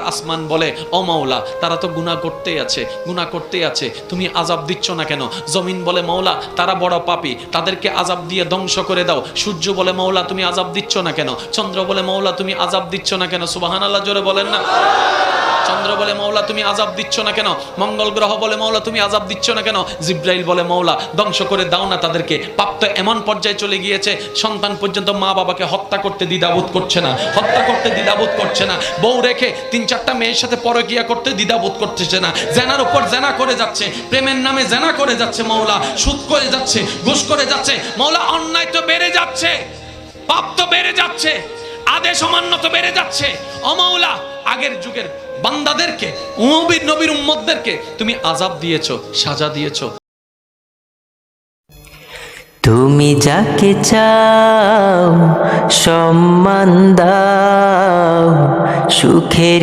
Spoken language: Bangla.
আসমান বলে ও মাওলা তারা তো গুনাহ করতেই আছে তুমি আযাব দিচ্ছ না কেন? জমিন বলে মাওলা তারা বড় পাপী, তাদেরকে আযাব দিয়ে ধ্বংস করে দাও। সূর্য বলে মাওলা তুমি আযাব দিচ্ছ না কেন? চন্দ্র বলে মাওলা তুমি আযাব দিচ্ছ না কেন? সুবহানাল্লাহ জোরে বলেন না। চন্দ্র বলে মাওলা তুমি আযাব দিচ্ছ না কেন? মঙ্গল গ্রহ বলে মাওলা তুমি আযাব দিচ্ছ না কেন? জিব্রাইল বলে মাওলা ধ্বংস করে দাও না তাদেরকে। পাপ তো এমন পর্যায়ে চলে গিয়েছে, সন্তান পর্যন্ত মা বাবাকে হত্যা করতে দ্বিধাবোধ করছে না, বউ রেখে 3-4টা মেয়ের সাথে পরকীয়া করতে দ্বিধাবোধ করতেছে না, জেনার উপর জেনা করে যাচ্ছে, প্রেমের নামে জেনা করে যাচ্ছে মাওলা, সুদ করে যাচ্ছে, ঘুষ করে যাচ্ছে মাওলা। অন্যায় তো বেড়ে যাচ্ছে, পাপ তো বেড়ে যাচ্ছে, আদেশ অমান্য তো বেড়ে যাচ্ছে। ও মাওলা আগের যুগের বান্দাদেরকে, নবীর উম্মতদেরকে তুমি আযাব দিয়েছো, সাজা দিয়েছো। তুমি যাকে চাও সম্মান দাও, সুখের